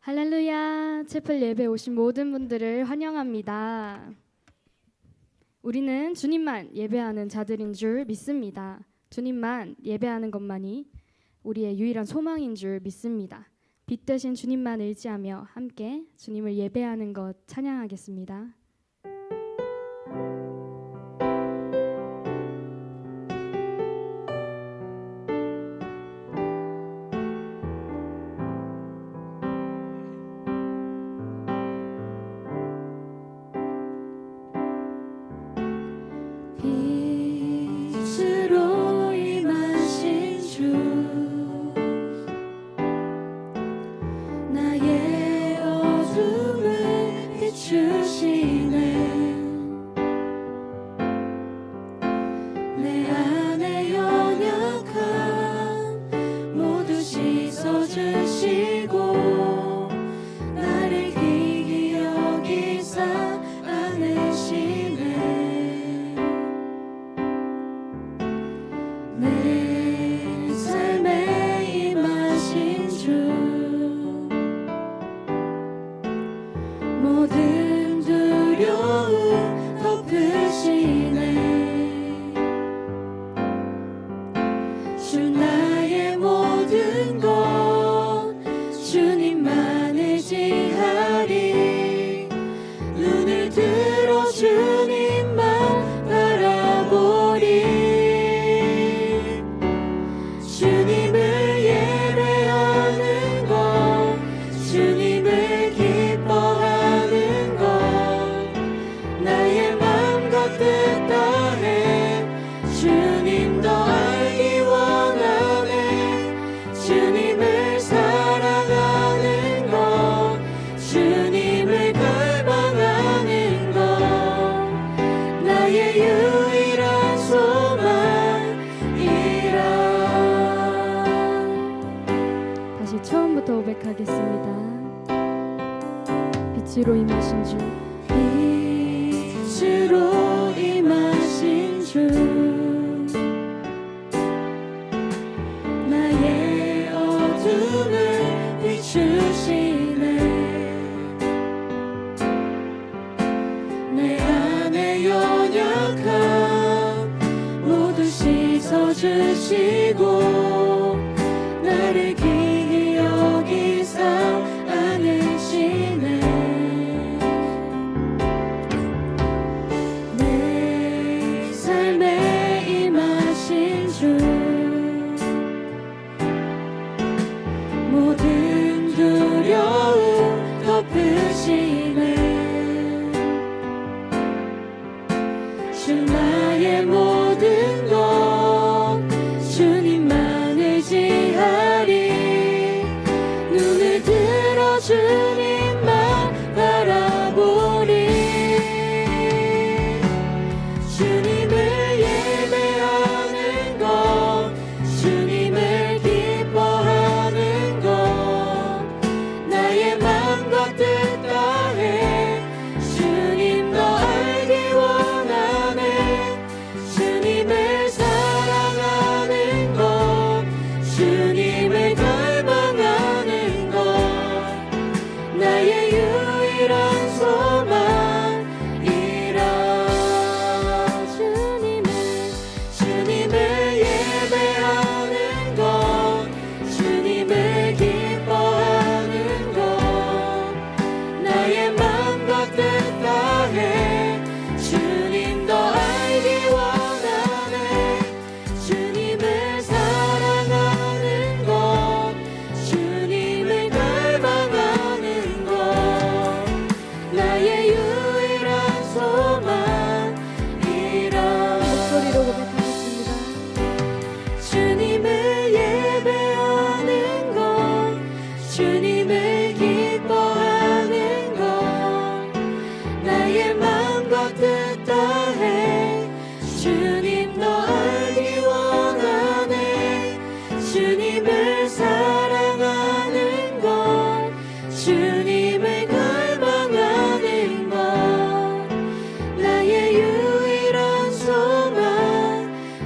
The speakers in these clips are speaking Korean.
할렐루야! 채플 예배 오신 모든 분들을 환영합니다. 우리는 주님만 예배하는 자들인 줄 믿습니다. 주님만 예배하는 것만이 우리의 유일한 소망인 줄 믿습니다. 빛 되신 주님만 의지하며 함께 주님을 예배하는 것 찬양하겠습니다. 빛으로 임하신 주 나의 어둠을 비추시네 내 안에 연약함 모두 씻어주시고 나를 귀히 여기사 안으시네 내 삶에 임하신 주 모든 두려움 덮으시네 주 나의 모든 것 주님만 의지하리 눈을 들어 주님만 바라보리 주님을 예배하는 것 주님을 기뻐하는 것 나의 맘과 뜻 다해 주님 더 알기 원하네 주님을 사랑하는 것 주님을 갈망하는 것 나의 유일한 소망이라 다시 처음부터 고백하겠습니다. 빛으로 임하신 주 빛으로 임하신 주 나의 어둠을 비추시네 내 안에 연약함 모두 씻어주시고 나를 귀히 여기사 안으시네 내 삶에 임하신 주 모든 두려움 덮으시네 주 나의 모든 것 주님만 의지하리 눈을 들어 주님만 바라보리 주님을 예배하는 것 주님을 기뻐하는 것 나의 맘과 뜻 다해 주님 더 알기 원하네 주님을 사랑하는 것 주님을 갈망하는 것 나의 유일한 소망이라 주님을 예배하는 것 주님을 기뻐하는 것 나의 맘과 뜻 다해 주님 더 알기 원하네 주님을 사랑하는 것 주님을 갈망하는 것 나의 유일한 소망이라 목소리로 고백하겠습니다. 주님을 예배하는 것 주님을 기뻐하는 것 나의 맘과 뜻 다해 주님 더 알기 원하네 주님을 사랑하는 것 주님을 갈망하는 것 나의 유일한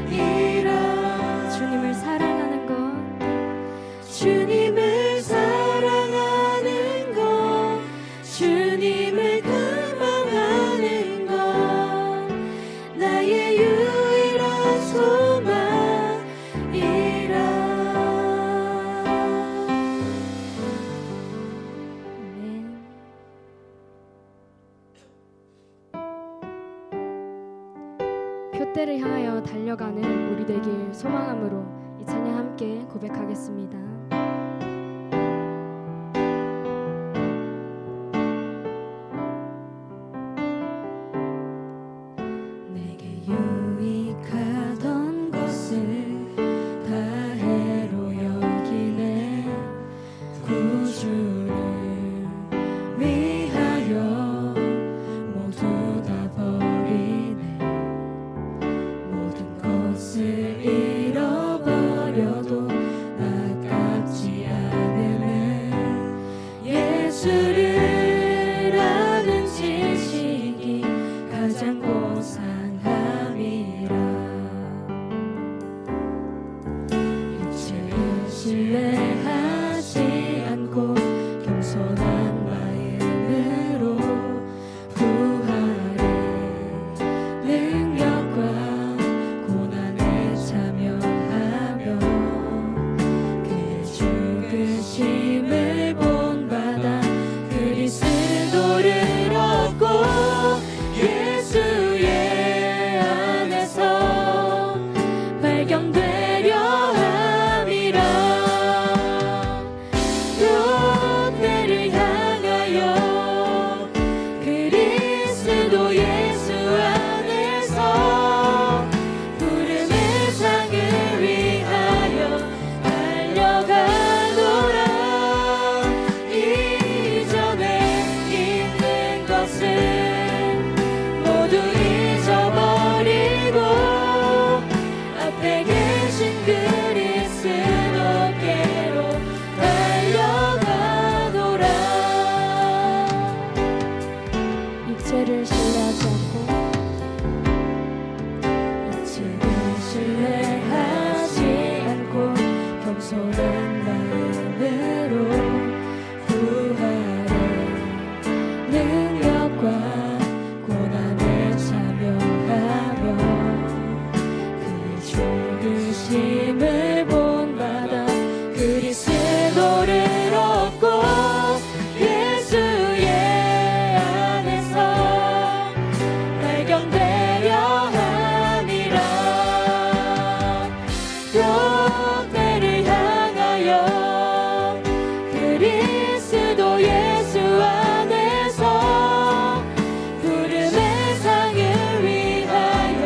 소망이라 주님을 사랑하는 것 주님을 사랑하는 것 때를 향하여 달려가는 우리 되길 소망함으로 이 찬양 함께 고백하겠습니다. 내게 유익하던 것을 다 해로 여기네. 구주를 위하여 모두 다 버리네. 모든 것을 잃어버려도 아깝지 않으네. 예수를 아는 지식이 가장 고상함이라. 육체를 신뢰하지 않고 겸손한 마음으로 부활의 능력과 고난에 참여하며 그의 죽으심을 본받아 그리스도를 얻고 예수의 안에서 발견되려 함이라. 교회를 향하여 그리스도 예수 안에서 부름의 상을 위하여 달려가노라. 이전에 있는 것을 모두 잊어버리고 앞에 계신 그리스도께로 달려가노라. 육체를 신뢰하지 않고 육체를 신뢰하지 않고 겸손한 마음으로 부활의 능력과 고난에 참여하며 그의 죽으심을 본받아 그리스도를 얻고 예수의 안에서 발견되려 함이라. 교회를 향하여 그리스도 예수 안에서 부름의 상을 위하여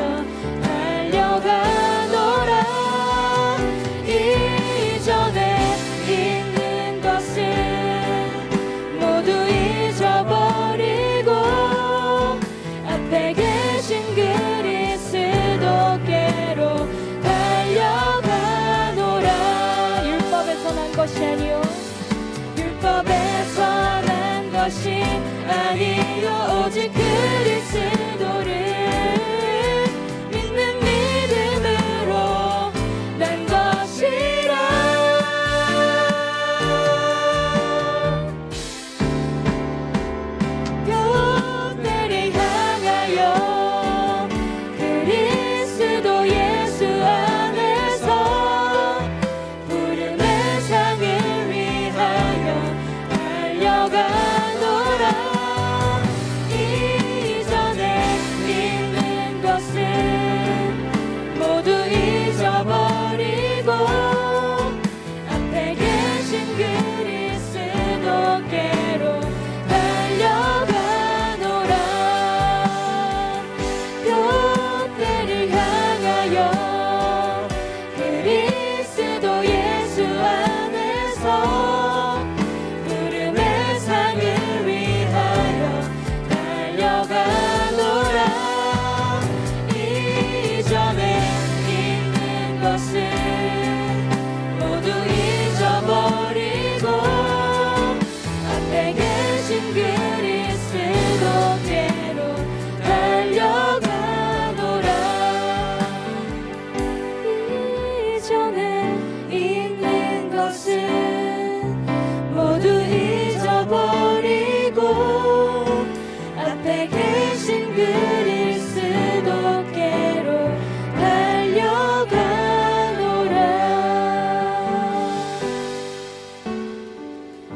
달려가노라. 이전에 있는 것을 모두 잊어버리고 앞에 계신 그리스도께로 달려가노라. 율법에서 난 것이 아니요 율법에서 난 것이 아니요 오직 그리스도를 믿는 믿음으로 난 것이라. 교회를 향하여 그리스도 예수 안에서 부름의 상을 위하여 달려가노라. 이전에 있는 것을 모두 잊어버리고 앞에 계신 그리스도께로 달려가노라. 교회를 향하여 그리스도 예수 안에서 부름의 상을 위하여 달려가노라. 이전에 있는 것을 모두 잊어버리고 앞에 계신 그리스도께로 달려가노라. 이전에 있는 것을 모두 잊어버리고 앞에 계신 그리스도께로 달려가노라.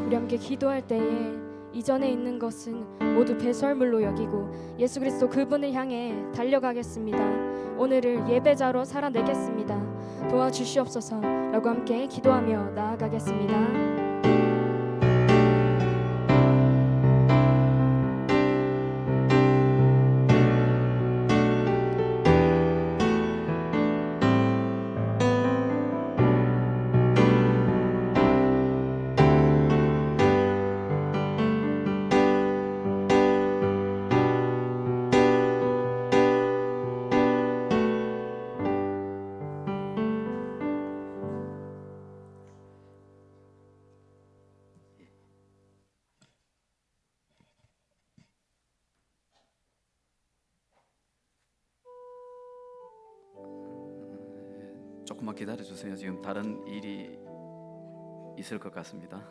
우리 함께 기도할 때에 이전에 있는 것은 모두 배설물로 여기고 예수 그리스도 그분을 향해 달려가겠습니다. 오늘을 예배자로 살아내겠습니다. 도와주시옵소서라고 함께 기도하며 나아가겠습니다. 조금만 기다려 주세요. 지금 다른 일이 있을 것 같습니다.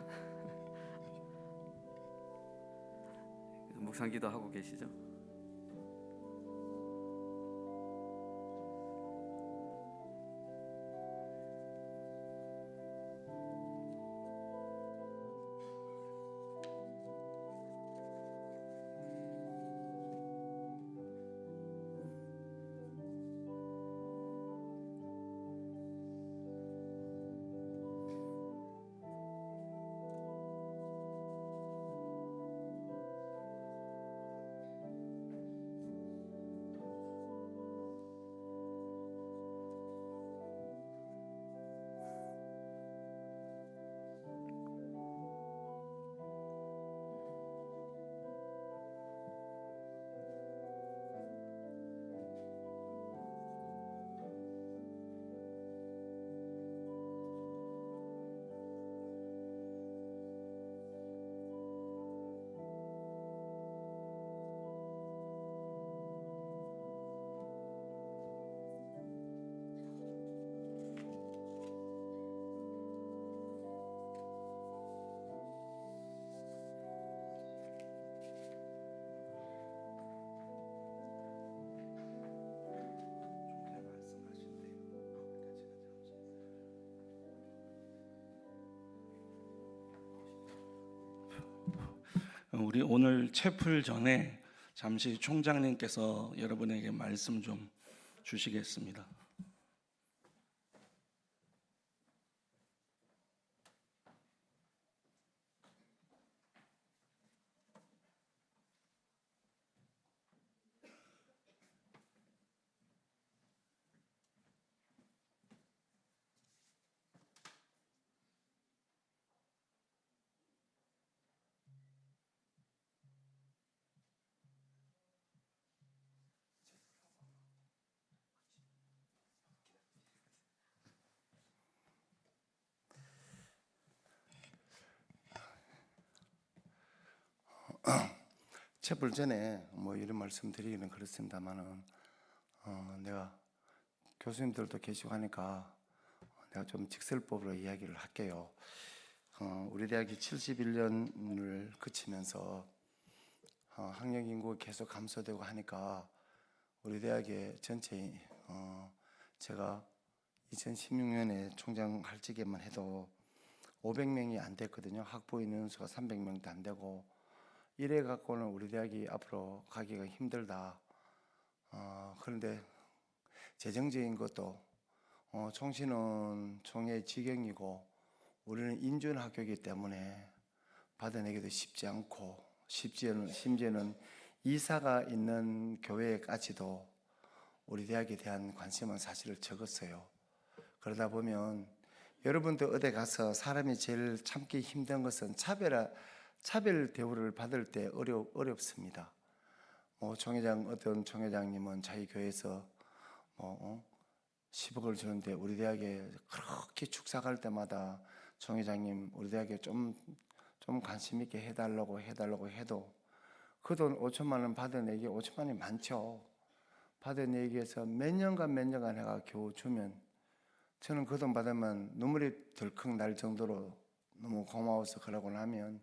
묵상기도 하고 계시죠? 우리 오늘 채플 전에 잠시 총장님께서 여러분에게 말씀 좀 주시겠습니다. 채플 전에 뭐 이런 말씀 드리기는 그렇습니다만은 내가 교수님들도 계시고 하니까 내가 좀 직설법으로 이야기를 할게요. 우리 대학이 71년을 거치면서 학령 인구가 계속 감소되고 하니까 우리 대학의 전체 제가 2016년에 총장 할직에만 해도 500명이 안 됐거든요. 학부 인원수가 300명도 안 되고 이래 갖고는 우리 대학이 앞으로 가기가 힘들다. 그런데 재정적인 것도 총신은 총회의 직영이고 우리는 인준학교이기 때문에 받아내기도 쉽지 않고 심지어는 이사가 있는 교회까지도 우리 대학에 대한 관심은 사실 적었어요. 그러다 보면 여러분도 어디 가서 사람이 제일 참기 힘든 것은 차별 대우를 받을 때 어렵습니다. 어떤 총회장님은 자기 교회에서 10억을 주는데 우리 대학에 그렇게 축사갈 때마다 총회장님 우리 대학에 좀 관심 있게 해달라고 해도 그 돈 5천만 원 받아내기 5천만 원이 많죠. 받아내기에서 몇 년간 해가 겨우 주면 저는 그 돈 받으면 눈물이 덜컥 날 정도로 너무 고마워서 그러고 나면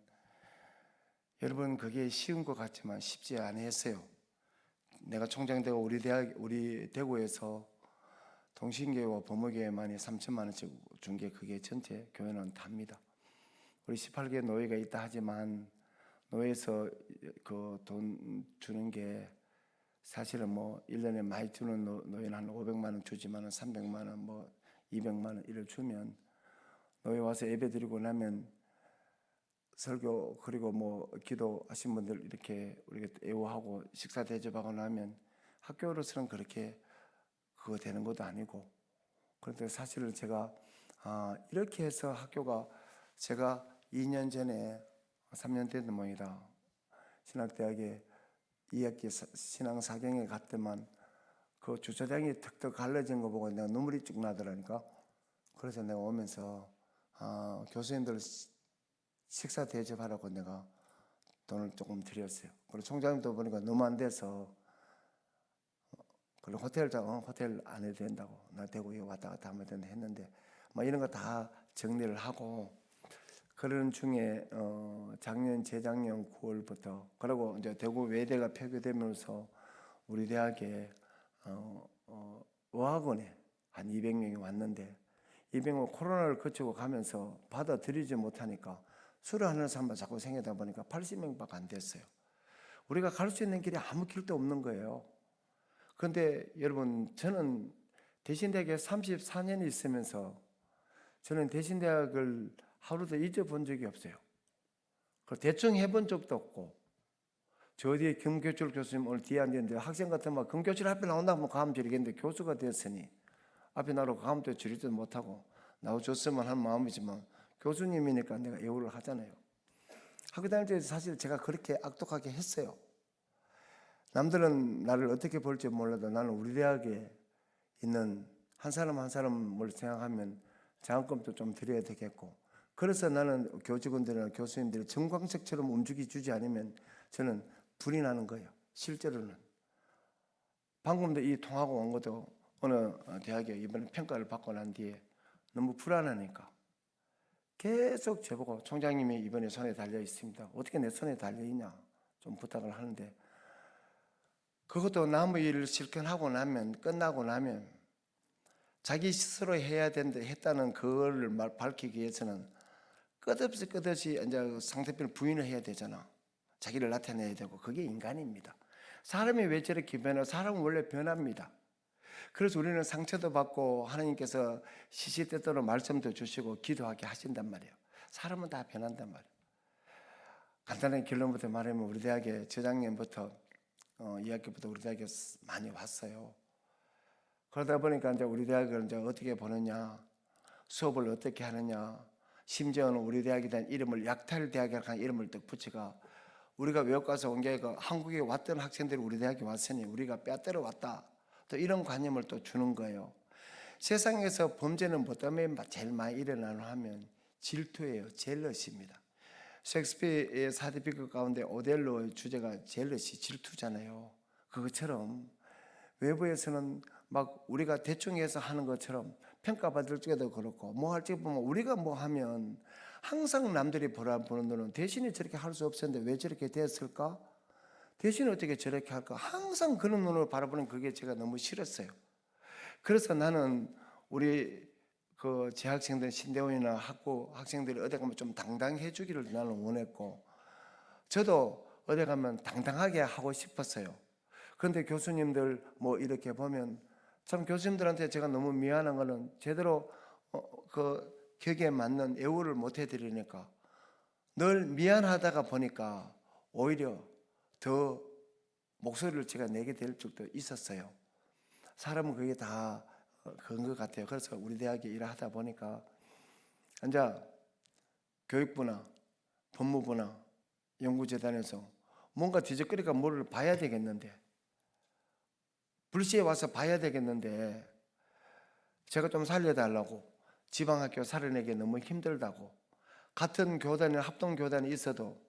여러분 그게 쉬운 것 같지만 쉽지 않았어요. 내가 총장 되고 우리 대구에서 동신교회와 범어교회만이 3천만 원씩 준 게 그게 전체 교회는 답니다. 우리 18개 노예가 있다 하지만 노예에서 그 돈 주는 게 사실은 뭐 1년에 많이 주는 노예는 한 500만 원 주지만은 300만 원, 뭐 200만 원 이를 주면 노예 와서 예배 드리고 나면 설교 그리고 뭐 기도하신 분들 이렇게 우리가 애호하고 식사 대접하고 나면 학교로서는 그렇게 그거 되는 것도 아니고, 그런데 사실은 제가 이렇게 해서 학교가 제가 2년 전에 3년 된 모양이다 신학대학에 2학기 신앙 4경에 갔더만 그 주차장이 턱턱 갈라진 거 보고 내가 눈물이 쭉 나더라니까. 그래서 내가 오면서 교수님들 식사 대접하라고 내가 돈을 조금 드렸어요. 그리고 총장님도 보니까 너무 안 돼서 그리고 호텔 안 해도 된다고, 나 대구에 왔다 갔다 하면 된다 했는데 뭐 이런 거 다 정리를 하고, 그런 중에 작년 재작년 9월부터 그리고 이제 대구 외대가 폐교되면서 우리 대학에 어학원에 한 200명이 왔는데 200명 코로나를 거치고 가면서 받아들이지 못하니까 술을 하는 사람만 자꾸 생기다 보니까 80명밖에 안 됐어요. 우리가 갈 수 있는 길이 아무 길도 없는 거예요. 그런데 여러분, 저는 대신대학에 34년 있으면서 저는 대신대학을 하루도 잊어본 적이 없어요. 대충 해본 적도 없고, 저 뒤에 금교출 교수님 오늘 뒤에 앉았는데 학생 같으면 금교출 앞에 나온다면 가면 저리겠는데 교수가 됐으니 앞에 나로 가면 또 저리도 못하고 나와줬으면 하는 마음이지만 교수님이니까 내가 애호를 하잖아요. 학교 다닐 때 사실 제가 그렇게 악독하게 했어요. 남들은 나를 어떻게 볼지 몰라도 나는 우리 대학에 있는 한 사람 한 사람을 생각하면 장학금도 좀 드려야 되겠고, 그래서 나는 교직원들이나 교수님들이 정광석처럼 움직여주지 않으면 저는 불이 나는 거예요. 실제로는 방금도 이 통하고 온 것도 어느 대학에 이번에 평가를 받고 난 뒤에 너무 불안하니까 계속 저보고 총장님이 이번에 손에 달려 있습니다. 어떻게 내 손에 달려 있냐 좀 부탁을 하는데, 그것도 남의 일을 실컷 하고 나면 끝나고 나면 자기 스스로 해야 된다 했다는 그거를 밝히기 위해서는 끝없이 이제 상대편을 부인을 해야 되잖아. 자기를 나타내야 되고, 그게 인간입니다. 사람이 왜 저렇게 변해? 사람은 원래 변합니다. 그래서 우리는 상처도 받고 하나님께서 시시때때로 말씀도 주시고 기도하게 하신단 말이에요. 사람은 다 변한단 말이에요. 간단하게 결론부터 말하면 우리 대학에 저작년부터 2학기부터 우리 대학에 많이 왔어요. 그러다 보니까 이제 우리 대학을 이제 어떻게 보느냐, 수업을 어떻게 하느냐, 심지어는 우리 대학에 대한 이름을 약탈대학이라는 이름을 딱 붙이가 우리가 외국 가서 온 게 아니고 한국에 왔던 학생들이 우리 대학에 왔으니 우리가 빼앗들어 왔다, 또 이런 관념을 또 주는 거예요. 세상에서 범죄는 뭐 때문에 제일 많이 일어나는 하면 질투예요. 젤러시입니다. 셰익스피어의 사디피크 가운데 오델로의 주제가 젤러시, 질투잖아요. 그것처럼 외부에서는 막 우리가 대충 해서 하는 것처럼 평가받을 때도 그렇고 뭐 할 때 보면 우리가 뭐 하면 항상 남들이 보는 눈은 대신에 저렇게 할 수 없었는데 왜 저렇게 됐을까? 대신에 어떻게 저렇게 할까? 항상 그런 눈으로 바라보는 그게 제가 너무 싫었어요. 그래서 나는 우리 그 재학생들 신대원이나 학부 학생들이 어디 가면 좀 당당해 주기를 나는 원했고, 저도 어디 가면 당당하게 하고 싶었어요. 그런데 교수님들 뭐 이렇게 보면 참 교수님들한테 제가 너무 미안한 거는 제대로 그 격에 맞는 애호를 못 해드리니까 늘 미안하다가 보니까 오히려 더 목소리를 제가 내게 될 적도 있었어요. 사람은 그게 다 그런 것 같아요. 그래서 우리 대학에 일을 하다 보니까 이제 교육부나 법무부나 연구재단에서 뭔가 뒤적거리가 뭐를 봐야 되겠는데, 불시에 와서 봐야 되겠는데 제가 좀 살려달라고, 지방학교 살아내기 너무 힘들다고, 같은 교단에 합동교단이 있어도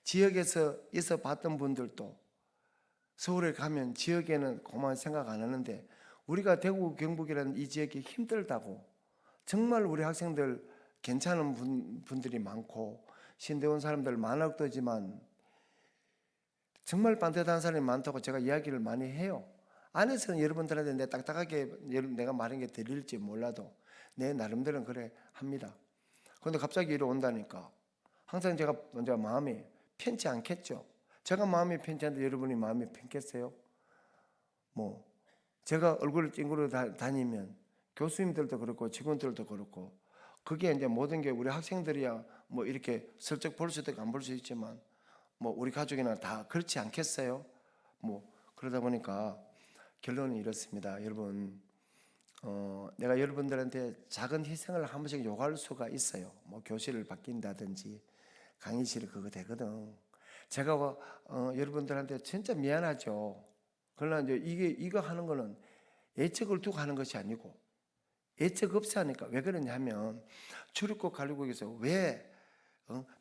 지역에서 있어 봤던 분들도 서울에 가면 지역에는 그만 생각 안 하는데 우리가 대구 경북이라는 이 지역이 힘들다고, 정말 우리 학생들 괜찮은 분들이 많고 신대원 사람들 만학도지만 정말 반듯한 사람이 많다고 제가 이야기를 많이 해요. 안에서는 여러분들한테 내 딱딱하게 내가 말한 게 들릴지 몰라도 내 나름대로는 그래 합니다. 그런데 갑자기 이리 온다니까 항상 제가 먼저 마음이 편치 않겠죠. 제가 마음이 편치 않는데 여러분이 마음이 편겠어요? 뭐 제가 얼굴을 찡그러 다니면 교수님들도 그렇고 직원들도 그렇고 그게 이제 모든 게 우리 학생들이야 뭐 이렇게 슬쩍 볼 수도 있고 안 볼 수 있지만 뭐 우리 가족이나 다 그렇지 않겠어요? 뭐 그러다 보니까 결론은 이렇습니다. 여러분 내가 여러분들한테 작은 희생을 한 번씩 요구할 수가 있어요. 뭐 교실을 바뀐다든지 강의실을 그거 되거든. 제가 여러분들한테 진짜 미안하죠. 그러나 이제 이거 하는 거는 예측을 두고 하는 것이 아니고 예측 없이 하니까 왜 그러냐면 출입국 관리국에서 왜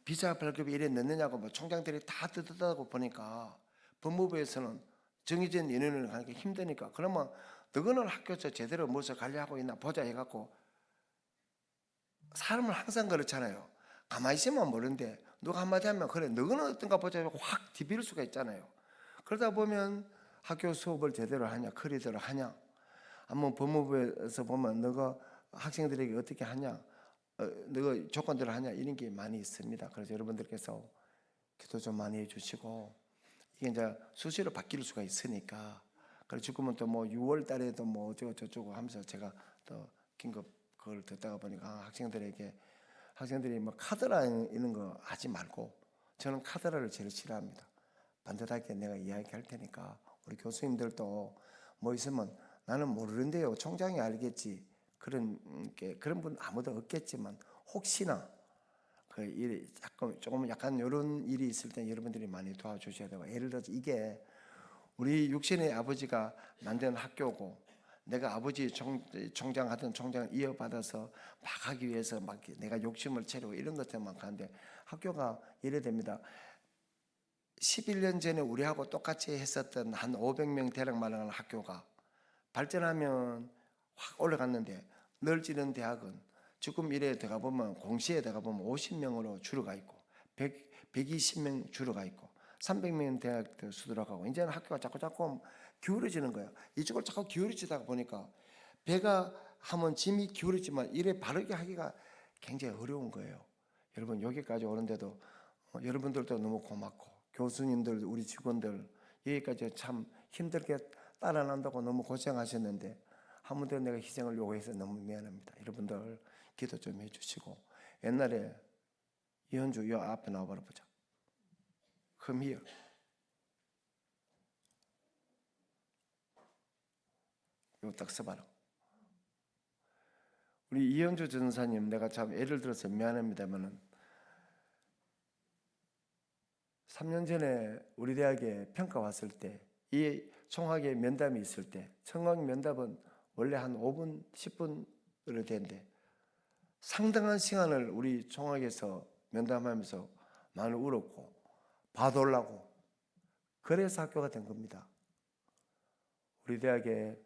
비자 발급이 이래 늦느냐고 뭐 총장들이 다 뜨뜻하고 보니까 법무부에서는 정해진 인원을 가니까 힘드니까 그러면 너희는 학교에서 제대로 무엇을 관리하고 있나 보자 해갖고 사람은 항상 그렇잖아요. 가만히 있으면 모르는데 누가 한마디 하면 그래 너희는 어떤가 보자 확 디빌 수가 있잖아요. 그러다 보면 학교 수업을 제대로 하냐 크리대로 하냐 한번 법무부에서 보면 너가 학생들에게 어떻게 하냐 너가 조건대로 하냐 이런 게 많이 있습니다. 그래서 여러분들께서 기도 좀 많이 해주시고 이게 이제 수시로 바뀔 수가 있으니까 그래서 지금은 또 뭐 6월 달에도 뭐 어쩌고 저쩌고 하면서 제가 또 긴급 그걸 듣다가 보니까 학생들이 뭐 카드라 이런 거 하지 말고 저는 카드라를 제일 싫어합니다. 반듯하게 내가 이야기할 테니까 우리 교수님들도 뭐 있으면 나는 모르는데요. 총장이 알겠지. 그런 분 아무도 없겠지만 혹시나 그 일이 조금 약간 이런 일이 있을 때 여러분들이 많이 도와주셔야 되고 예를 들어서 이게 우리 육신의 아버지가 만든 학교고 내가 아버지 총장 하던 총장을 이어받아서 막 하기 위해서 막 내가 욕심을 채우고 이런 것들만 가는데 학교가 이래 됩니다. 11년 전에 우리하고 똑같이 했었던 한 500명 대략 말하는 학교가 발전하면 확 올라갔는데 널지는 대학은 지금 이래 들어가 보면 공시에 들어가 보면 50명으로 줄어가 있고 120명 줄어가 있고 300명 대학들 수두락하고 이제는 학교가 자꾸 기울어지는 거예요. 이쪽을 자꾸 기울어지다 보니까 배가 하면 짐이 기울어지만 이래 바르게 하기가 굉장히 어려운 거예요. 여러분 여기까지 오는데도 여러분들도 너무 고맙고 교수님들 우리 직원들 여기까지 참 힘들게 따라난다고 너무 고생하셨는데 한 번도 내가 희생을 요구해서 너무 미안합니다. 여러분들 기도 좀 해주시고 옛날에 이현주 여 앞에 나와봐라 보자. Come here. 이거 딱 써봐라. 우리 이현주 전사님 내가 참 예를 들어서 미안합니다만은 3년 전에 우리 대학에 평가 왔을 때 이 총학의 면담이 있을 때 총학 면담은 원래 한 5분 10분으로 되는데 상당한 시간을 우리 총학에서 면담하면서 많이 울었고 봐달라고 그래서 학교가 된 겁니다. 우리 대학에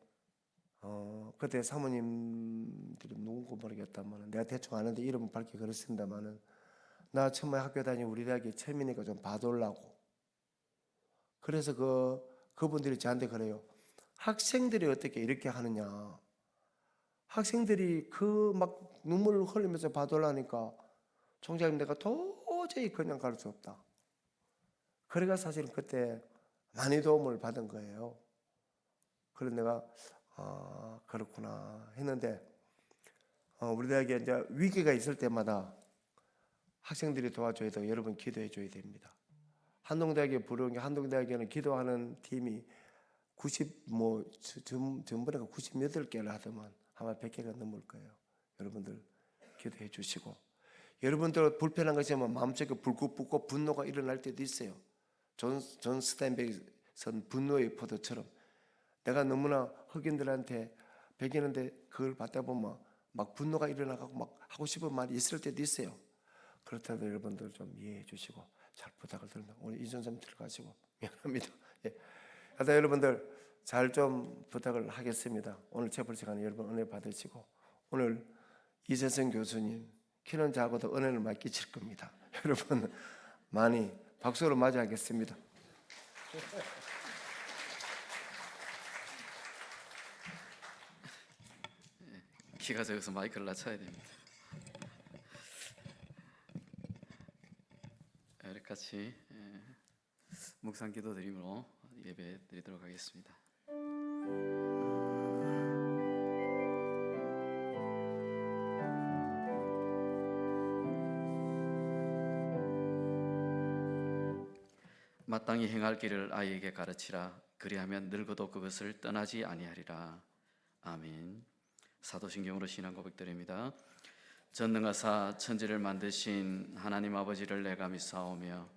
그때 사모님들이 누군가 모르겠다만 내가 대충 아는데 이름은 밝게 그렇습니다만은 나 처음에 학교 다니고 우리 대학에 처음이니까 좀 봐달라고 그래서 그분들이 저한테 그래요. 학생들이 어떻게 이렇게 하느냐. 학생들이 그 막 눈물을 흘리면서 봐달라니까 총장님 내가 도저히 그냥 갈 수 없다. 그래가 사실은 그때 많이 도움을 받은 거예요. 그래서 내가 그렇구나 했는데 우리 대학에 이제 위기가 있을 때마다 학생들이 도와줘야 되고 여러분 기도해 줘야 됩니다. 한동대학에 부르는 게 한동대학에는 기도하는 팀이 전번에 98개를 하더만 아마 100개가 넘을 거예요. 여러분들 기도해 주시고 여러분들 불편한 것이 면 마음속에 불긋 분노가 일어날 때도 있어요. 존 스타인백은 분노의 포도처럼 내가 너무나 흑인들한테 배기는데 그걸 받다 보면 막 분노가 일어나고 막 하고 싶은 말이 있을 때도 있어요. 그렇다고 여러분들 좀 이해해 주시고 잘 부탁을 드립니다. 오늘 이전점 들어가시고 미안합니다. 예. 하여튼 여러분들 잘 좀 부탁을 하겠습니다. 오늘 체벌 시간에 여러분 은혜 받으시고 오늘 이재성 교수님 키는 작아도 은혜를 많이 끼칠 겁니다. 여러분 많이 박수로 맞이하겠습니다. 키가 적어서 마이크를 낮춰야 됩니다. 이렇게 같이 묵상 기도 드림으로 예배 드리도록 하겠습니다. 마땅히 행할 길을 아이에게 가르치라. 그리하면 늙어도 그것을 떠나지 아니하리라. 아멘. 사도신경으로 신앙 고백드립니다. 전능하사 천지를 만드신 하나님 아버지를 내가 믿사오며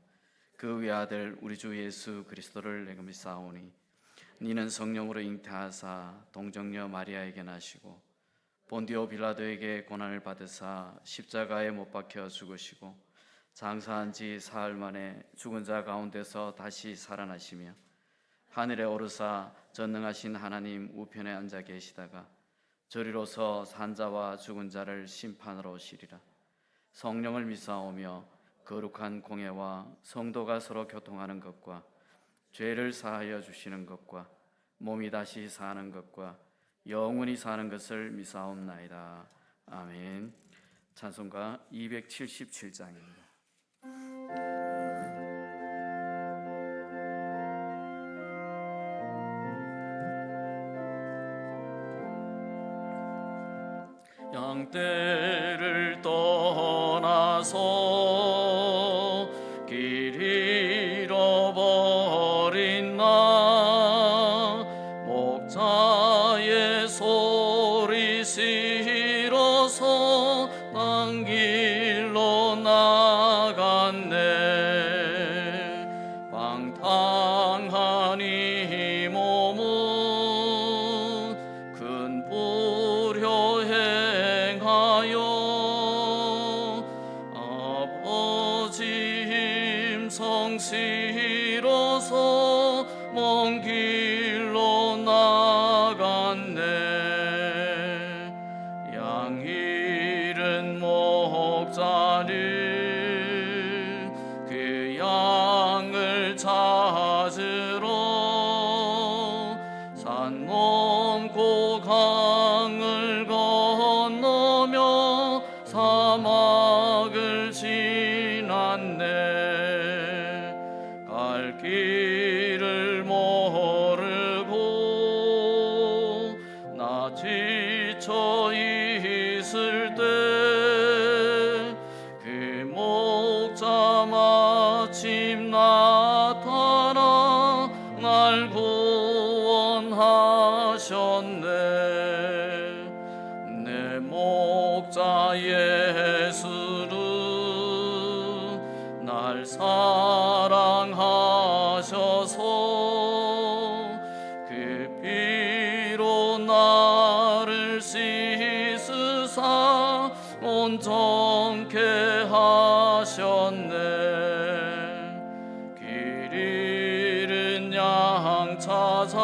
그 외아들 우리 주 예수 그리스도를 내가 믿사오니 니는 성령으로 잉태하사 동정녀 마리아에게 나시고 본디오 빌라도에게 고난을 받으사 십자가에 못 박혀 죽으시고 장사한 지 사흘 만에 죽은 자 가운데서 다시 살아나시며 하늘에 오르사 전능하신 하나님 우편에 앉아 계시다가 저리로서 산자와 죽은 자를 심판하러 오시리라. 성령을 믿사오며 거룩한 공예와 성도가 서로 교통하는 것과 죄를 사하여 주시는 것과 몸이 다시 사는 것과 영원히 사는 것을 믿사옵나이다. 아멘. 찬송가 277장입니다. 양떼를 떠나서 길 잃어버린 나 목자의 소리 싫어서 딴 길로 나갔네. 방탕한 이 몸은 큰 불효에 힘성 싫어서 먼 길로 나갔네. 양 잃은 목자를 그 양을 찾으러 산 넘고 강을 건너며 사막을 지났네. 갈 길을 모르고 나 지쳐 있을 때 그 목자 마침 나타나 날 구원하셨네. 내 목자 예수는 날 사랑하셔서 그 피로 나를 씻으사 온전케 하셨네. 길 잃은 양 찾아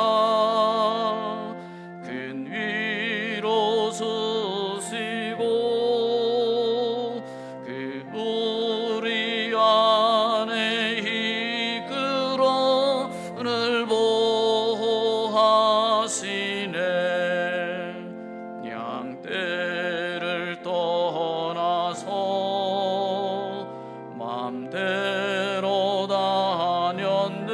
큰 위로 쓰시고 그 우리 안에 이끌어 를 보호하시네. 양떼를 떠나서 맘대로 다녔네.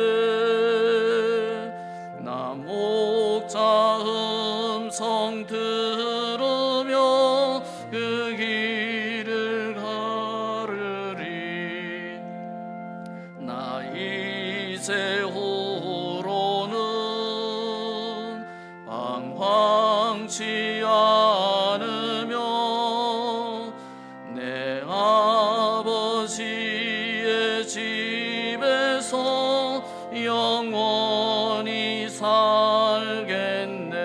나 목자 음성 들으며 그 길을 가르리. 나 이제 후로는 방황치 않으며 내 아버지의 집에서 영원히 살겠네.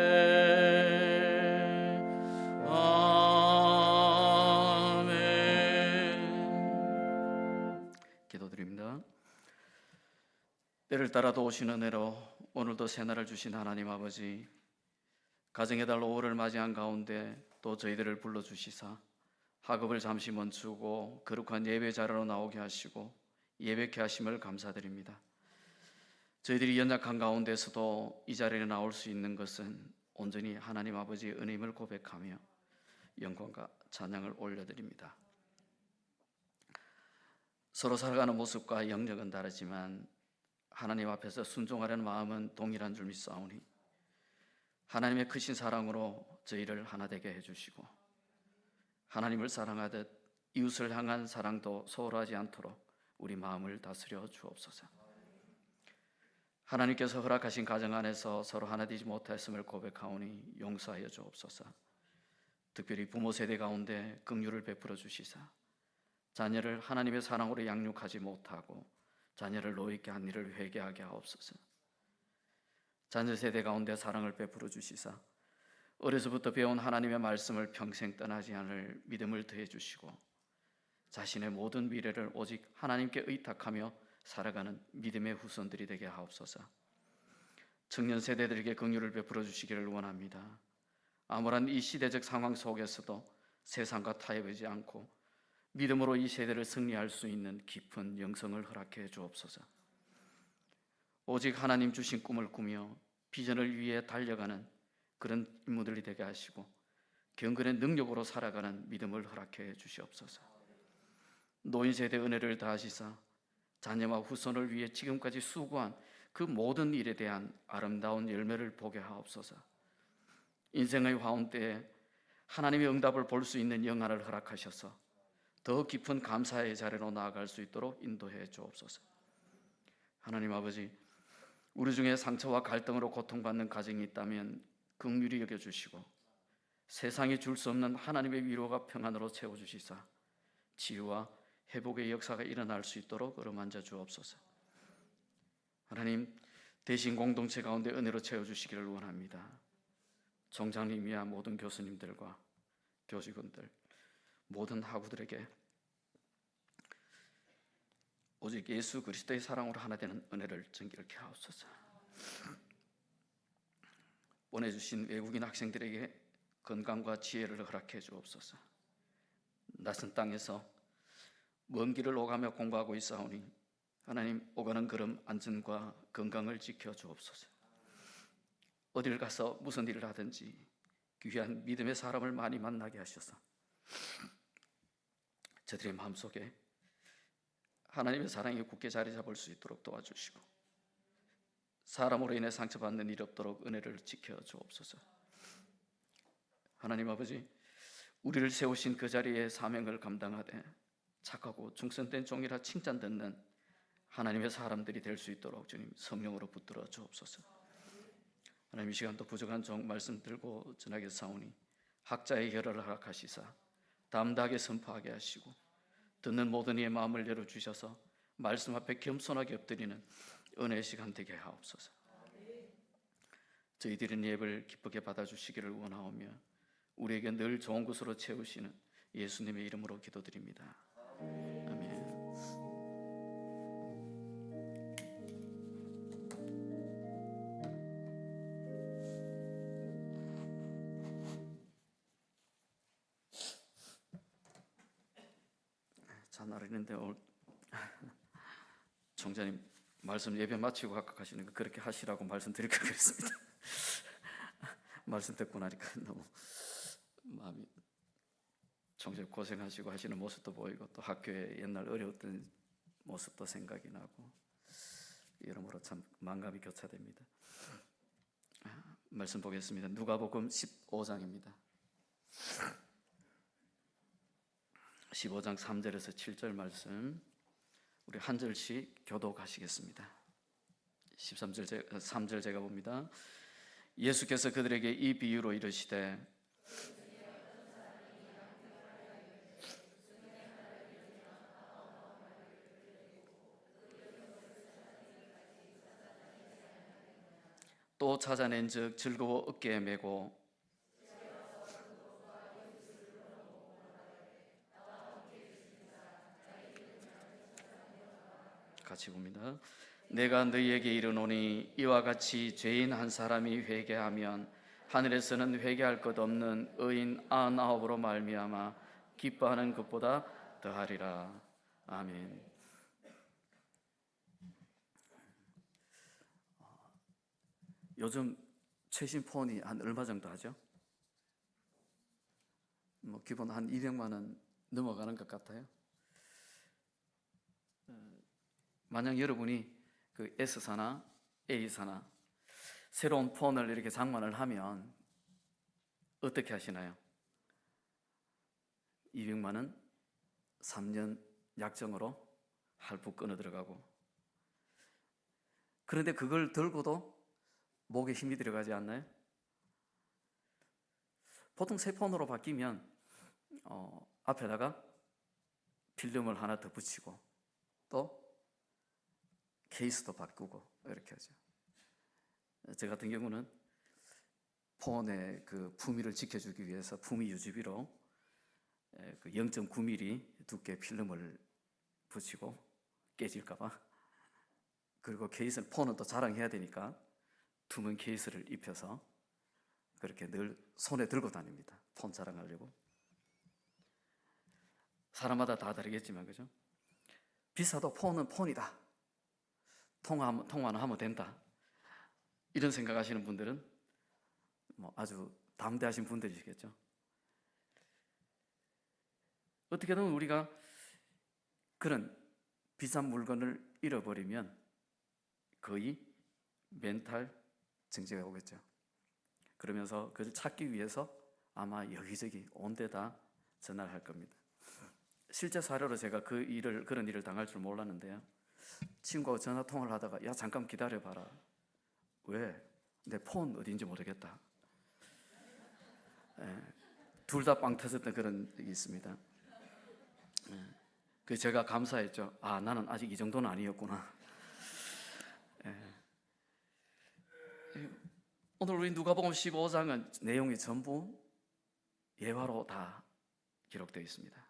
아멘. 기도드립니다. 때를 따라도 오시는 은혜로 오늘도 새날을 주신 하나님 아버지, 가정의 달 5월을 맞이한 가운데 또 저희들을 불러주시사 학업을 잠시 멈추고 거룩한 예배 자리로 나오게 하시고 예배케 하심을 감사드립니다. 저희들이 연약한 가운데서도 이 자리에 나올 수 있는 것은 온전히 하나님 아버지의 은혜임을 고백하며 영광과 찬양을 올려드립니다. 서로 살아가는 모습과 영역은 다르지만 하나님 앞에서 순종하려는 마음은 동일한 줄 믿사오니 하나님의 크신 사랑으로 저희를 하나 되게 해주시고 하나님을 사랑하듯 이웃을 향한 사랑도 소홀하지 않도록 우리 마음을 다스려 주옵소서. 하나님께서 허락하신 가정 안에서 서로 하나 되지 못했음을 고백하오니 용서하여 주옵소서. 특별히 부모 세대 가운데 긍휼을 베풀어 주시사 자녀를 하나님의 사랑으로 양육하지 못하고 자녀를 노예케 한 일을 회개하게 하옵소서. 자녀 세대 가운데 사랑을 베풀어 주시사 어려서부터 배운 하나님의 말씀을 평생 떠나지 않을 믿음을 더해 주시고 자신의 모든 미래를 오직 하나님께 의탁하며 살아가는 믿음의 후손들이 되게 하옵소서. 청년 세대들에게 긍휼을 베풀어 주시기를 원합니다. 암울한 이 시대적 상황 속에서도 세상과 타협하지 않고 믿음으로 이 세대를 승리할 수 있는 깊은 영성을 허락해 주옵소서. 오직 하나님 주신 꿈을 꾸며 비전을 위해 달려가는 그런 인물들이 되게 하시고 경건의 능력으로 살아가는 믿음을 허락해 주시옵소서. 노인 세대 은혜를 다하시사 자녀와 후손을 위해 지금까지 수고한 그 모든 일에 대한 아름다운 열매를 보게 하옵소서. 인생의 화운 때에 하나님의 응답을 볼 수 있는 영안을 허락하셔서 더 깊은 감사의 자리로 나아갈 수 있도록 인도해 주옵소서. 하나님 아버지, 우리 중에 상처와 갈등으로 고통받는 가정이 있다면 긍휼히 여겨주시고 세상이 줄 수 없는 하나님의 위로가 평안으로 채워주시사 치유와 회복의 역사가 일어날 수 있도록 어루만져 주옵소서. 하나님, 대신 공동체 가운데 은혜로 채워주시기를 원합니다. 총장님이야 모든 교수님들과 교직원들, 모든 학우들에게 오직 예수 그리스도의 사랑으로 하나 되는 은혜를 정결케 하옵소서. 보내주신 외국인 학생들에게 건강과 지혜를 허락해 주옵소서. 낯선 땅에서 먼 길을 오가며 공부하고 있사오니 하나님, 오가는 걸음 안전과 건강을 지켜 주옵소서. 어딜 가서 무슨 일을 하든지 귀한 믿음의 사람을 많이 만나게 하셔서 저들의 마음속에 하나님의 사랑이 굳게 자리 잡을 수 있도록 도와주시고 사람으로 인해 상처받는 일 없도록 은혜를 지켜 주옵소서. 하나님 아버지, 우리를 세우신 그 자리에 사명을 감당하되 착하고 충성된 종이라 칭찬 듣는 하나님의 사람들이 될 수 있도록 주님 성령으로 붙들어 주옵소서. 하나님, 이 시간도 부족한 종 말씀 들고 전하게 사오니 학자의 혈을 허락하시사 담대하게 선포하게 하시고 듣는 모든 이의 마음을 열어주셔서 말씀 앞에 겸손하게 엎드리는 은혜의 시간 되게 하옵소서. 저희들은 예배를 기쁘게 받아주시기를 원하오며 우리에게 늘 좋은 것으로 채우시는 예수님의 이름으로 기도드립니다. 아멘. 잔나리는데 오늘 총장님 말씀 예배 마치고 가시는 거 그렇게 하시라고 말씀드릴 걸 그랬습니다. 말씀 듣고 나니까 너무 마음이 총장님 고생하시고 하시는 모습도 보이고 또 학교에 옛날 어려웠던 모습도 생각이 나고 여러모로 참 만감이 교차됩니다. 말씀 보겠습니다. 누가복음 15장입니다. 15장 3절에서 7절 말씀 우리 한 절씩 교독하시겠습니다. 3절 제가 봅니다. 예수께서 그들에게 이 비유로 이르시되 또 찾아낸 즉 즐거워 어깨에 메고 같이 봅니다. 내가 너희에게 이르노니 이와 같이 죄인 한 사람이 회개하면 하늘에서는 회개할 것 없는 의인 99으로 말미암아 기뻐하는 것보다 더하리라. 아멘. 요즘 최신 폰이 한 얼마 정도 하죠? 뭐 기본 한 200만 원 넘어가는 것 같아요. 만약 여러분이 그 S사나 A사나 새로운 폰을 이렇게 장만을 하면 어떻게 하시나요? 200만 원 3년 약정으로 할부 끊어 들어가고, 그런데 그걸 들고도 목에 힘이 들어가지 않나요? 보통 새 폰으로 바뀌면 앞에다가 필름을 하나 더 붙이고 또 케이스도 바꾸고 이렇게 하죠. 저 같은 경우는 폰의 그 품위를 지켜주기 위해서 품위 유지비로 그 0.9mm 두께 필름을 붙이고 깨질까봐, 그리고 케이스는 폰은 또 자랑해야 되니까 투명 케이스를 입혀서 그렇게 늘 손에 들고 다닙니다. 폰 자랑하려고. 사람마다 다 다르겠지만, 그죠? 비싸도 폰은 폰이다. 통화는 하면 된다. 이런 생각하시는 분들은 뭐 아주 담대하신 분들이시겠죠. 어떻게든 우리가 그런 비싼 물건을 잃어버리면 거의 멘탈 증세가 오겠죠. 그러면서 그걸 찾기 위해서 아마 여기저기 온 데다 전화를 할 겁니다. 실제 사례로 제가 그런 일을 당할 줄 몰랐는데요. 친구하고 전화 통화를 하다가 야 잠깐 기다려봐라. 왜? 내 폰 어딘지 모르겠다. 둘 다 빵 터졌던 그런 적이 있습니다. 그 제가 감사했죠. 아, 나는 아직 이 정도는 아니었구나. 오늘 우리 누가복음 15장은 내용이 전부 예화로 다 기록되어 있습니다.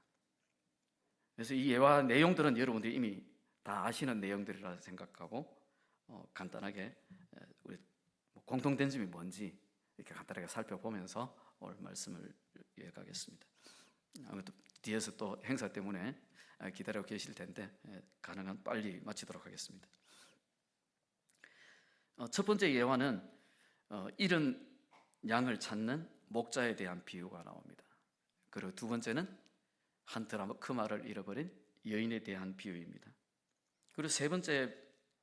그래서 이 예화 내용들은 여러분들이 이미 다 아시는 내용들이라 생각하고 간단하게 우리 공통된 점이 뭔지 이렇게 간단하게 살펴보면서 오늘 말씀을 이어가겠습니다. 아무래도 뒤에서 또 행사 때문에 기다리고 계실 텐데 가능한 빨리 마치도록 하겠습니다. 첫 번째 예화는 잃은 양을 찾는 목자에 대한 비유가 나옵니다. 그리고 두 번째는 한 드라크마를 잃어버린 여인에 대한 비유입니다. 그리고 세 번째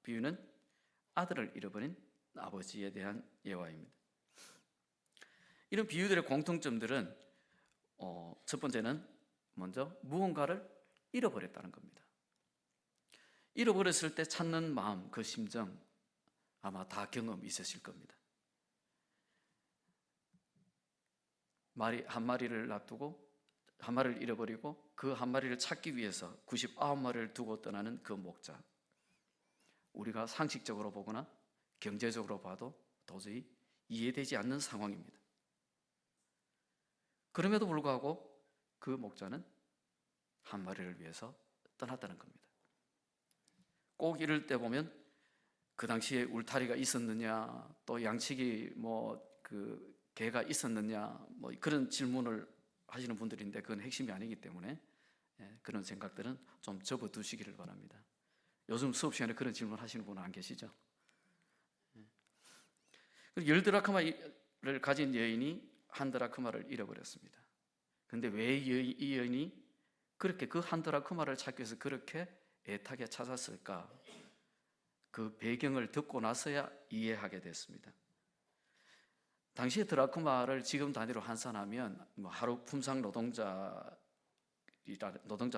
비유는 아들을 잃어버린 아버지에 대한 예화입니다. 이런 비유들의 공통점들은 첫 번째는 먼저 무언가를 잃어버렸다는 겁니다. 잃어버렸을 때 찾는 마음, 그 심정 아마 다 경험 있으실 겁니다. 말이 한 마리를 놔두고 한 마리를 잃어버리고 그 한 마리를 찾기 위해서 99마리를 두고 떠나는 그 목자. 우리가 상식적으로 보거나 경제적으로 봐도 도저히 이해되지 않는 상황입니다. 그럼에도 불구하고 그 목자는 한 마리를 위해서 떠났다는 겁니다. 꼭 이럴 때 보면 그 당시에 울타리가 있었느냐, 또 양치기 그 개가 있었느냐, 그런 질문을 하시는 분들인데 그건 핵심이 아니기 때문에 그런 생각들은 좀 접어두시기를 바랍니다. 요즘 수업 시간에 그런 질문 하시는 분은 안 계시죠? 10드라크마를 가진 여인이 한 드라크마를 잃어버렸습니다. 그런데 왜 이 여인이 그렇게 그 한 드라크마를 찾기 위해서 그렇게 애타게 찾았을까? 그 배경을 듣고 나서야 이해하게 됐습니다. 당시에 드라크마를 지금 단위로 환산하면 하루 품삯 노동자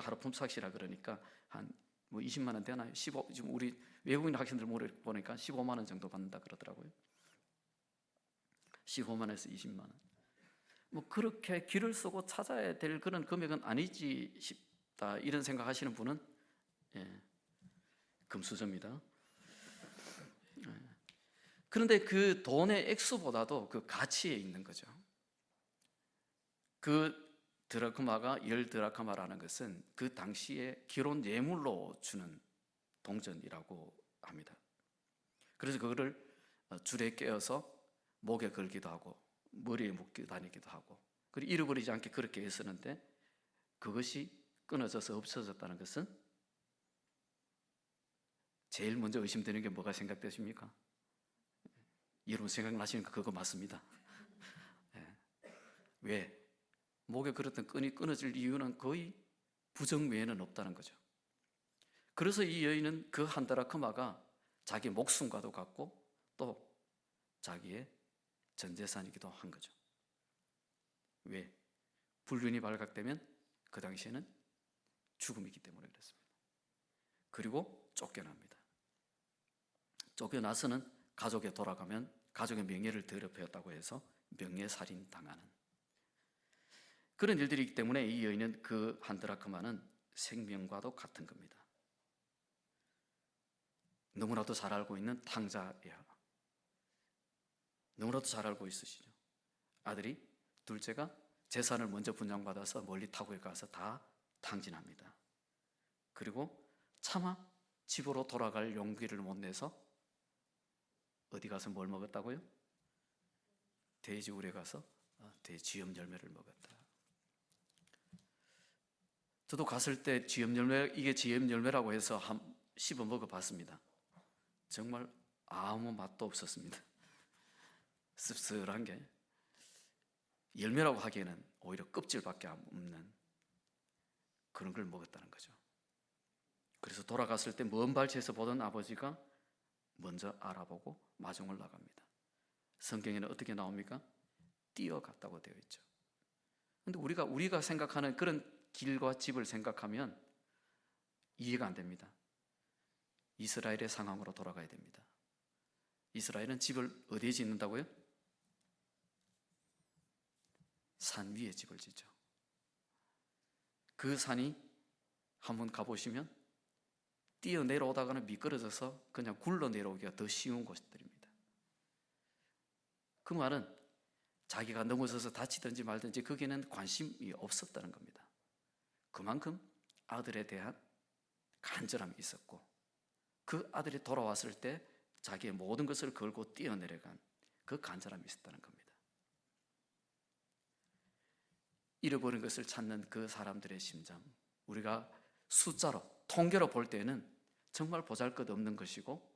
하루 품삯이라 그러니까 한 20만 원 되나요? 지금 우리 외국인 학생들 보니까 15만 원 정도 받는다 그러더라고요. 15만 원에서 20만 원. 그렇게 길을 쓰고 찾아야 될 그런 금액은 아니지 싶다 이런 생각하시는 분은 금수저입니다. 그런데 그 돈의 액수보다도 그 가치에 있는 거죠. 그 드라크마가 10드라크마라는 것은 그 당시에 기록 예물로 주는 동전이라고 합니다. 그래서 그거를 줄에 꿰어서 목에 걸기도 하고 머리에 묶고 다니기도 하고, 그리고 잃어버리지 않게 그렇게 했었는데 그것이 끊어져서 없어졌다는 것은 제일 먼저 의심되는 게 뭐가 생각되십니까? 여러분 생각나시는 거 그거 맞습니다. 왜? 목에 걸었던 끈이 끊어질 이유는 거의 부정 외에는 없다는 거죠. 그래서 이 여인은 그 한 드라크마가 자기 목숨과도 같고 또 자기의 전 재산이기도 한 거죠. 왜? 불륜이 발각되면 그 당시에는 죽음이기 때문에 그렇습니다. 그리고 쫓겨납니다. 쫓겨나서는 가족에 돌아가면 가족의 명예를 더럽혔다고 해서 명예살인 당하는 그런 일들이기 때문에 이 여인은 그 한 드라크마는 생명과도 같은 겁니다. 너무나도 잘 알고 있는 탕자야. 너무나도 잘 알고 있으시죠. 아들이 둘째가 재산을 먼저 분양받아서 멀리 타국에 가서 다 탕진합니다. 그리고 차마 집으로 돌아갈 용기를 못 내서 어디 가서 뭘 먹었다고요? 돼지굴에 가서 쥐염 열매를 먹었다. 저도 갔을 때 쥐염 열매, 이게 쥐염 열매라고 해서 씹어 먹어봤습니다. 정말 아무 맛도 없었습니다. 씁쓸한 게 열매라고 하기에는 오히려 껍질밖에 없는 그런 걸 먹었다는 거죠. 그래서 돌아갔을 때 먼 발치에서 보던 아버지가 먼저 알아보고 마중을 나갑니다. 성경에는 어떻게 나옵니까? 뛰어갔다고 되어 있죠. 근데 우리가 생각하는 그런 길과 집을 생각하면 이해가 안 됩니다. 이스라엘의 상황으로 돌아가야 됩니다. 이스라엘은 집을 어디에 짓는다고요? 산 위에 집을 짓죠. 그 산이 한번 가보시면 뛰어 내려오다가는 미끄러져서 그냥 굴러 내려오기가 더 쉬운 곳들입니다. 그 말은 자기가 넘어져서 다치든지 말든지 거기에는 관심이 없었다는 겁니다. 그만큼 아들에 대한 간절함이 있었고 그 아들이 돌아왔을 때 자기의 모든 것을 걸고 뛰어내려간 그 간절함이 있었다는 겁니다. 잃어버린 것을 찾는 그 사람들의 심정, 우리가 숫자로 통계로 볼 때는 정말 보잘것없는 것이고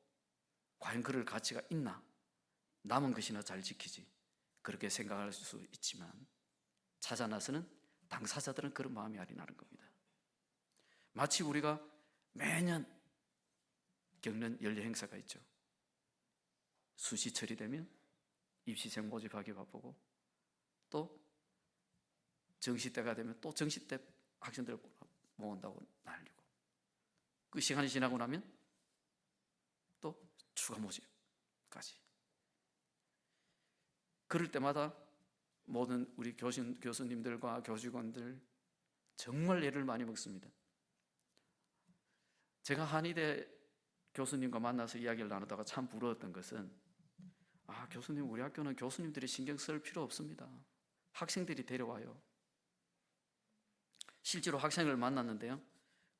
과연 그럴 가치가 있나? 남은 것이나 잘 지키지 그렇게 생각할 수 있지만 찾아 나서는 당사자들은 그런 마음이 아니라는 겁니다. 마치 우리가 매년 겪는 연례 행사가 있죠. 수시철이 되면 입시생 모집하기 바쁘고 또 정시때가 되면 또 정시때 학생들 모은다고 난리고 그 시간이 지나고 나면 또 추가 모집까지. 그럴 때마다 모든 우리 교수님들과 교직원들 정말 애를 많이 먹습니다. 제가 한의대 교수님과 만나서 이야기를 나누다가 참 부러웠던 것은 교수님, 우리 학교는 교수님들이 신경 쓸 필요 없습니다. 학생들이 데려와요. 실제로 학생을 만났는데요,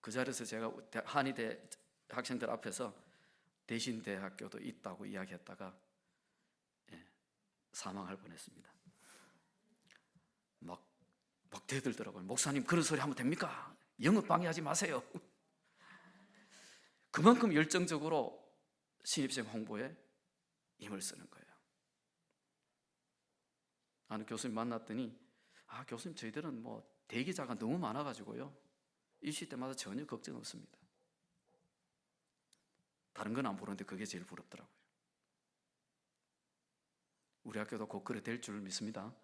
그 자리에서 제가 한의대 학생들 앞에서 대신대학교도 있다고 이야기했다가 사망할 뻔했습니다. 막 대들더라고요. 목사님, 그런 소리 하면 됩니까? 영업 방해하지 마세요. 그만큼 열정적으로 신입생 홍보에 힘을 쓰는 거예요. 아는 교수님 만났더니 교수님, 저희들은 대기자가 너무 많아가지고요 입시 때마다 전혀 걱정 없습니다. 다른 건 안 부르는데 그게 제일 부럽더라고요. 우리 학교도 곧 그래 될 줄 믿습니다.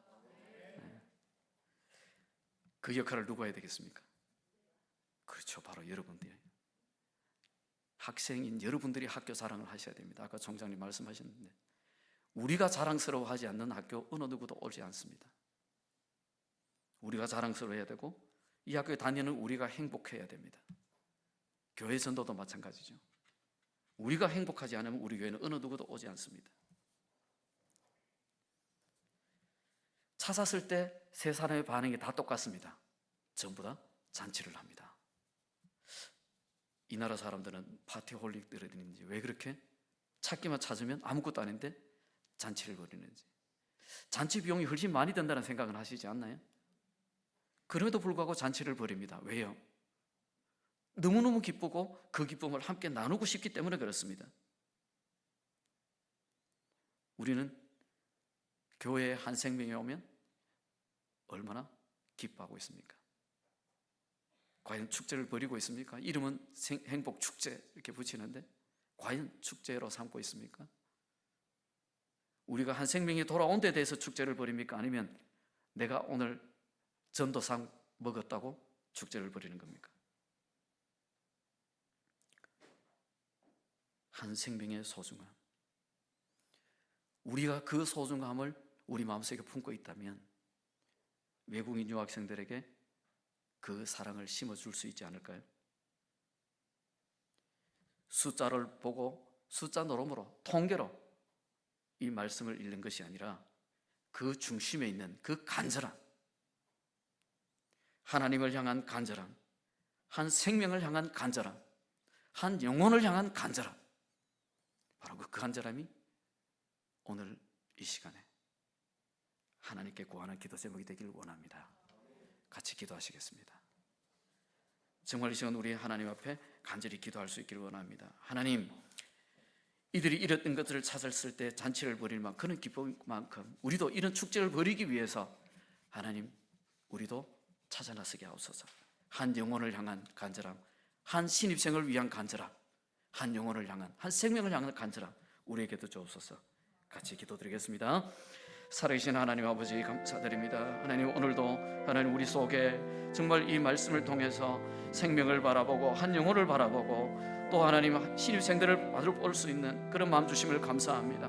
그 역할을 누가 해야 되겠습니까? 그렇죠, 바로 여러분들이에요. 학생인 여러분들이 학교 자랑을 하셔야 됩니다. 아까 총장님 말씀하셨는데 우리가 자랑스러워하지 않는 학교 어느 누구도 오지 않습니다. 우리가 자랑스러워해야 되고 이 학교에 다니는 우리가 행복해야 됩니다. 교회 전도도 마찬가지죠. 우리가 행복하지 않으면 우리 교회는 어느 누구도 오지 않습니다. 찾았을 때 세 사람의 반응이 다 똑같습니다. 전부 다 잔치를 합니다. 이 나라 사람들은 파티홀릭들인지 왜 그렇게 찾기만 찾으면 아무것도 아닌데 잔치를 벌이는지. 잔치 비용이 훨씬 많이 든다는 생각은 하시지 않나요? 그럼에도 불구하고 잔치를 벌입니다. 왜요? 너무너무 기쁘고 그 기쁨을 함께 나누고 싶기 때문에 그렇습니다. 우리는 교회에 한 생명이 오면 얼마나 기뻐하고 있습니까? 과연 축제를 벌이고 있습니까? 이름은 행복축제 이렇게 붙이는데 과연 축제로 삼고 있습니까? 우리가 한 생명이 돌아온 데 대해서 축제를 벌입니까? 아니면 내가 오늘 전도상 먹었다고 축제를 벌이는 겁니까? 한 생명의 소중함, 우리가 그 소중함을 우리 마음속에 품고 있다면 외국인 유학생들에게 그 사랑을 심어줄 수 있지 않을까요? 숫자를 보고 숫자 노름으로 통계로 이 말씀을 읽는 것이 아니라 그 중심에 있는 그 간절함, 하나님을 향한 간절함, 한 생명을 향한 간절함, 한 영혼을 향한 간절함, 바로 그 간절함이 오늘 이 시간에 하나님께 구하는 기도 제목이 되기를 원합니다. 같이 기도하시겠습니다. 정말 이 시간 우리 하나님 앞에 간절히 기도할 수 있기를 원합니다. 하나님, 이들이 이랬던 것들을 찾았을 때 잔치를 벌일 만큼, 그런 기쁨 만큼 우리도 이런 축제를 벌이기 위해서 하나님, 우리도 찾아 나서게 하옵소서. 한 영혼을 향한 간절함, 한 신입생을 위한 간절함, 한 영혼을 향한, 한 생명을 향한 간절함 우리에게도 주옵소서. 같이 기도드리겠습니다. 살아계신 하나님 아버지 감사드립니다. 하나님, 오늘도 하나님 우리 속에 정말 이 말씀을 통해서 생명을 바라보고 한 영혼을 바라보고 또 하나님 신입생들을 볼 수 있는 그런 마음 주심을 감사합니다.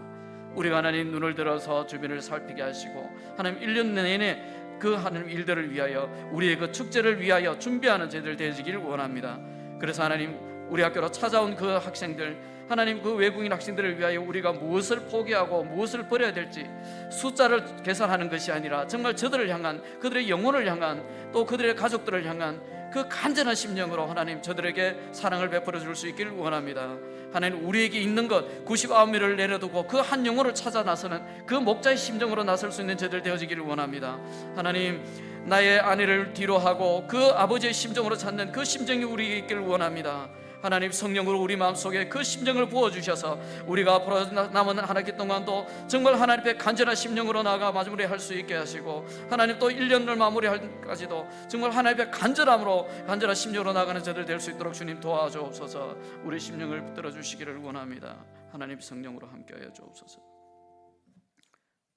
우리가 하나님 눈을 들어서 주변을 살피게 하시고 하나님 1년 내내 그 하나님 일들을 위하여 우리의 그 축제를 위하여 준비하는 저희들 되시기를 원합니다. 그래서 하나님 우리 학교로 찾아온 그 학생들, 하나님 그 외국인 학생들을 위하여 우리가 무엇을 포기하고 무엇을 버려야 될지 숫자를 계산하는 것이 아니라 정말 저들을 향한, 그들의 영혼을 향한, 또 그들의 가족들을 향한 그 간절한 심령으로 하나님 저들에게 사랑을 베풀어 줄 수 있기를 원합니다. 하나님, 우리에게 있는 것 99미를 내려두고 그 한 영혼을 찾아 나서는 그 목자의 심정으로 나설 수 있는 저들 되어지기를 원합니다. 하나님, 나의 아내를 뒤로 하고 그 아버지의 심정으로 찾는 그 심정이 우리에게 있기를 원합니다. 하나님, 성령으로 우리 마음속에 그 심정을 부어주셔서 우리가 앞으로 남은 한 학기 동안도 정말 하나님 앞에 간절한 심령으로 나아가 마무리할 수 있게 하시고, 하나님 또 1년을 마무리할까지도 정말 하나님 앞에 간절한 심령으로 나가는 저들 될 수 있도록 주님 도와주옵소서. 우리 심령을 붙들어 주시기를 원합니다. 하나님 성령으로 함께하여 주옵소서.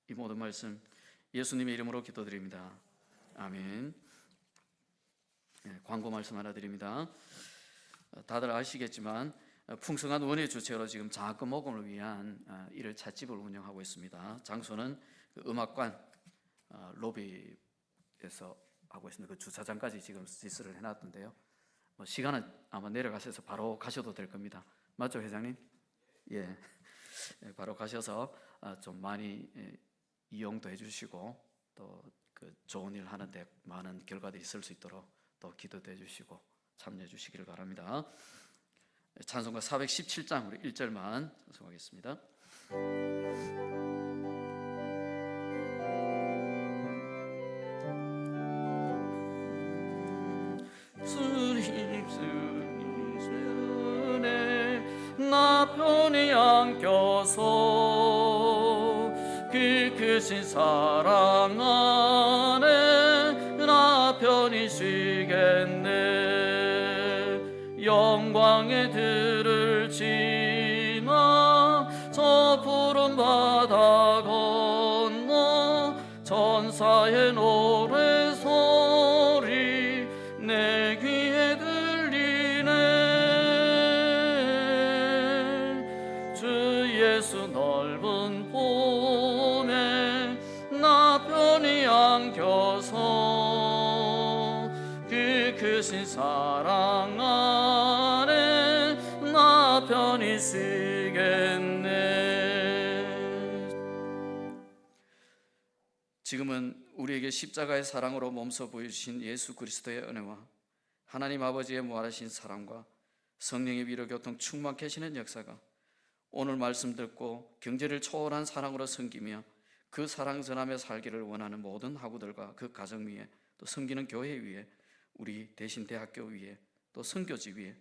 이 모든 말씀 예수님의 이름으로 기도드립니다. 아멘. 광고 말씀 하나 드립니다. 다들 아시겠지만 풍성한 원예 주체로 지금 장학금 모금을 위한 이를 찻집을 운영하고 있습니다. 장소는 그 음악관 로비에서 하고 있습니다. 그 주차장까지 지금 시설을 해놨던데요. 시간은 아마 내려가셔서 바로 가셔도 될 겁니다. 맞죠, 회장님? 예, 바로 가셔서 좀 많이 이용도 해주시고 또 그 좋은 일 하는데 많은 결과들이 있을 수 있도록 또 기도도 해주시고 참여해 주시기를 바랍니다. 찬송가 417장 우리 1절만 찬송하겠습니다. 주님의 나 편히 안겨서 그 크신 사랑 안에 나 편히 쉬겠네. 영광의 들을 지나 저 푸른 바다 건너 천사의 노래소리 내 귀에 들리네. 주 예수 넓은 봄에 나 편히 안겨서 그 크신 사랑 안에 나 편히 쓰겠네. 지금은 우리에게 십자가의 사랑으로 몸소 보여주신 예수 그리스도의 은혜와 하나님 아버지의 무한하신 사랑과 성령의 위로 교통 충만케 하시는 역사가 오늘 말씀 듣고 경제를 초월한 사랑으로 섬기며 그 사랑 전함에 살기를 원하는 모든 학우들과 그 가정 위에, 또 섬기는 교회 위에, 우리 대신 대학교 위에, 또 선교지 위에,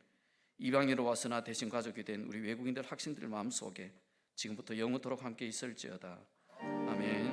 이방인으로 왔으나 대신 가족이 된 우리 외국인들 학생들 마음속에 지금부터 영원토록 함께 있을지어다. 아멘.